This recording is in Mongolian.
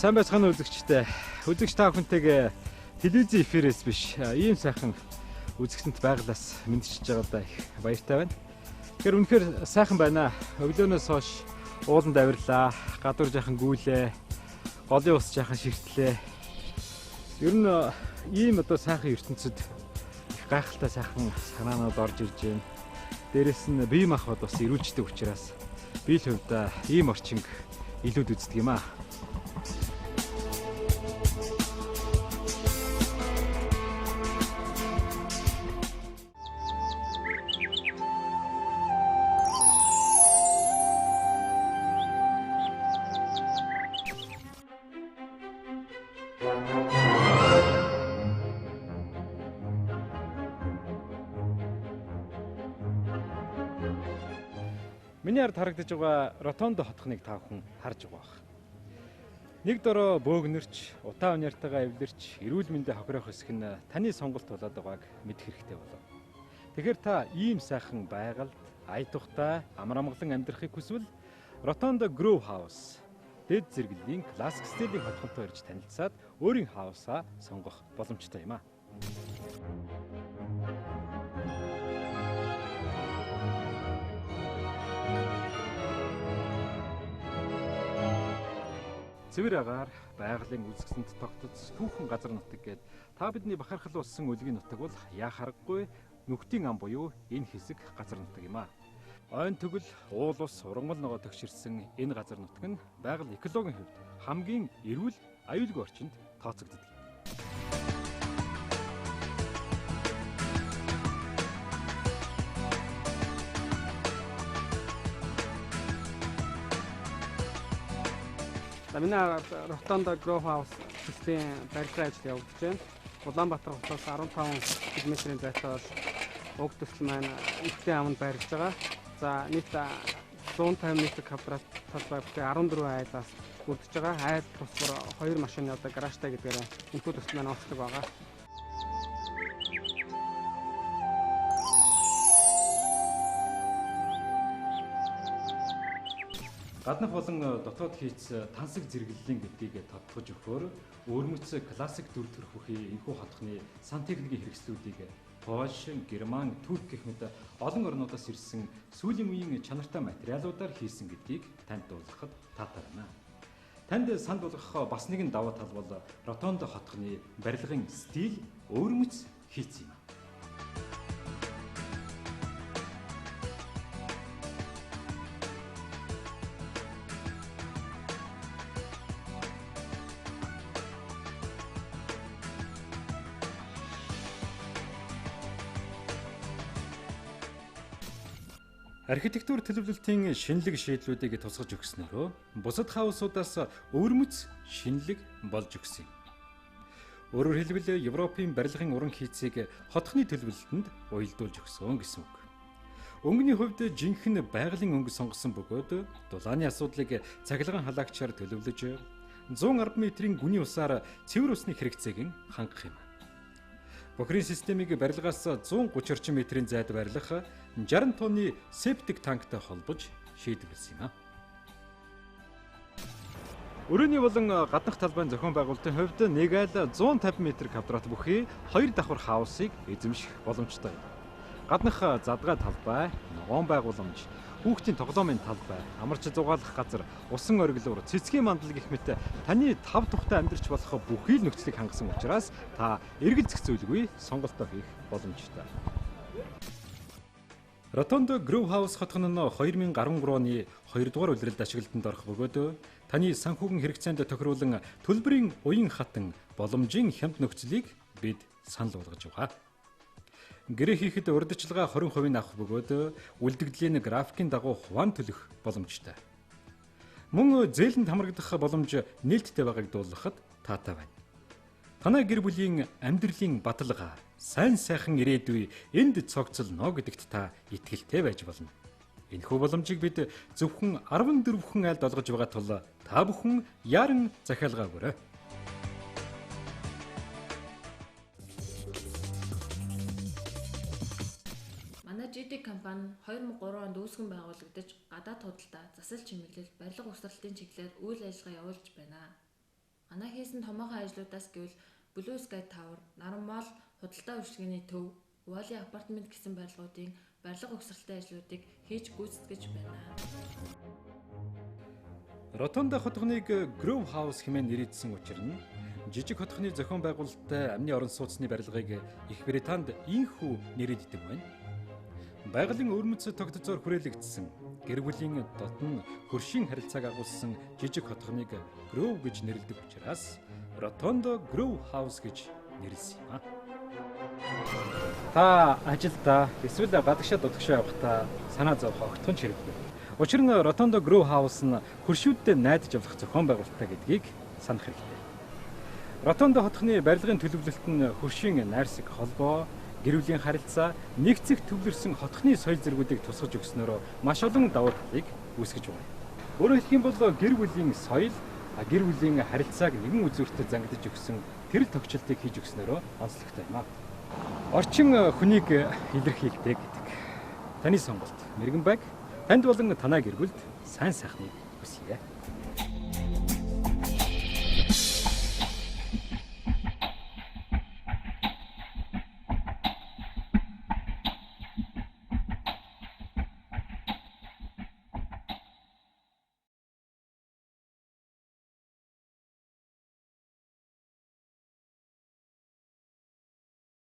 Сайн байцгаана үзэгчтэй. Үзэгч та бүхэнтэйгээ телевизийн эфирээс биш, ийм сайхан үзэгчдэнд байгалаас мэдчилж байгаадаа их баяртай байна. Тэгэхээр үнэхээр сайхан байна. Өглөөнөөс хойш ууланд авирлаа, гадуур жаахан гүйлээ, голын ус жаахан ширтлээ. Ер нь ийм одоо сайхан ертөнцид их гайхалтай сайхан санаанууд орж ирж байна. Дээрээс нь бие махбод бас ирүүлждэг учраас би л хувьдаа ийм орчинг илүүд үздэг юм аа. Миний ард харагдаж байгаа Ротондо хотхныг та бүхэн харж байгаа бах. Нэг дороо бөөгнөрч, утаа уньяартайгаа эвлэрч, эрүүл мэндэ хохирох хэсэг нь таны сонголт болоод байгааг мэдэх хэрэгтэй болов. Тэгэхээр та ийм сайхан байгальд ая тухтай амар амгалан амьдрахыг хүсвэл Ротондо Grove House дэд зэрэглэлийн классик стилийн хотхонтой ирж танилцаад өөрийн хаусаа сонгох боломжтой юм аа. Цэвэр агаар байгалийн үзэсгэлэнт тогтц түүхэн газар нутаг гээд та бидний бахархал болсон өлгийн нутаг бол яа харахгүй нүхтийн ам буюу энэ хэсэг газар нутаг юм аа. Ойн тэгвэл уул ус урангал ногоо төгширсэн энэ газар нутаг нь байгаль экологийн хувьд хамгийн эрүүл аюулгүй орчинд тооцогддог. Миний Ротондо Grove House төслийн барилгын ажил явагдаж байна. Улаанбаатар хотоос 15 км-ийн зайтай бол уг төсөл маань нэгдлийн аманд байрлаж байгаа. За нийт 150 м квадрат талбай бүхий 14 айлаас бүрдэж байгаа. Айл тусвар 2 машины одоо гаражтай гэдгээр энэхүү төсөл маань онцлог байгаа. Гаднах болон дотоод хийц тансаг зэрэглэлийн гэдгийг тодтогч өгөхөөр өөрмөц классик дүр төрх бүхий энэхүү хотхны сан техникийн хэрэгслүүдийг Польш, Герман, Турк гэх мэт олон орнуудаас ирсэн сүүлийн үеийн чанартай материалуудаар хийсэн гэдгийг танд дуулгахад таатай байна. Танд санд болгох бас нэгэн даваа тал бол Ротондо хотхны барилгын стил өөрмөц хийц юм. Архитектур төлөвлөлтийн шинэлэг шийдлүүдийг тусгаж өгснөөрөө бусад хаусуудаас өөрмөц шинэлэг болж өгсөн юм. Өөрөөр хэлбэл Европын барилгын уран хийцийг хотхны төлөвлөлтөнд уялдуулж өгсөн гэсэн үг. Өнгөний хувьд жинхэнэ байгалийн өнгө сонгосон бөгөөд дулааны асуудлыг цахилгаан халагчаар төлөвлөж 110 метрийн гүний усаар цэвэр усны хэрэгцээг нь хангах юм. Бохирын системийг барилгаас 130 орчим метрийн зайд барилгах 60 тонны септик танктай холбож шийдвэрлсэн юм а. Өрөөний болон гаднах талбайн зохион байгуулалтын хувьд нэг айл 150 м квадрат бүхий 2 давхар хаусыг эзэмших боломжтой. Гаднах задгай талбай, ногоон байгууламж, хүүхдийн тоглоомын талбай, амарч зугаалах газар, усан ориглуур, цэцгийн мандал гэх мэт таны тав тухтай амьдарч болох бүхий л нөхцөлийг хангасан учраас та эргэл зэх зүйлгүй сонголтоо хийх боломжтой. Rotondo Grove House хотгон нь 2013 оны 2 дугаар улиралд ашиглалтанд орох бөгөөд таны санхүүгийн хэрэгцээнд тохируулан төлбөрийн уян хатан боломжийн хямд нөхцөлийг бид санал болгож байгаа. Гэрээ хийхэд урьдчилгаа 20% авах бөгөөд үлдэгдлийн графикийн дагуу хуваан төлөх боломжтой. Мөн зээлэнд хамрагдах боломж нээлттэй байгааг дуулгахад таатай байна. Танай гэр бүлийн амьдралын баталгаа, сайн сайхан ирээдүй энд цогцолно гэдэгт та итгэлтэй байж болно. Энэхүү боломжийг бид зөвхөн 14 хүн айлд олгож байгаа тул та бүхэн яран захиалгаагаарай. Манай GD компани 2003 онд үүсгэн байгуулагдаж, гадаад худалдаа, засал чимэглэл, барилга угсралтын чиглэлээр үйл ажиллагаа явуулж байна. Манай хийсэн томоохон ажлуудаас гэвэл Blue Sky Tower, Наран Mall, худалдаа үйлчилгээний төв, Wally апартмент гэсэн барилгуудын барилга угсралтын ажлуудыг хийж гүйцэтгэж байна. Rotondo хотгоныг Grove House хэмээн нэрийдсэн учир нь жижиг хотгоны зохион байгуулалттай амны орон сууцны барилгыг Их Британд ийхүү нэрийддэг байна. Байгалийн өвөрмөц тогтцоор хүрээлэгдсэн гэр бүлийн дотн хөршийн харилцааг агуулсан жижиг хотгоныг Grove гэж нэрлэдэг учраас Rotondo Grove House гэж нэрлсэн юм а. Та ажилдаа эсвэл гадагшаа дутагшаа явахдаа санаа зовох огтхон хэрэггүй. Учир нь Rotondo Grove House нь хөршүүдтэй найдаж явах зохион байгуулалттай гэдгийг санах хэрэгтэй. Rotondo хотгоны барилгын төлөвлөлт нь хөршийн найрсаг холбоо, гэр бүлийн харилцаа, нэгцэх төвлөрсөн хотгоны соёл зэргүүдийг тусгаж өгснөөр маш олон давуу талыг үүсгэж байна. Өөрөөр хэлэх юм бол гэр бүлийн соёл, гэр бүлийн харилцааг нэгэн үзүүртээ зангидж өгсөн тэрл тогтчлтыг хийж өгснөөр онцлогтой юм а. Орчин хүнийг илэрхийлдэг гэдэг. Таны сонголт мэрэгэн байг. Танд болон танай гэр бүлд сайн сайхныг хүсье.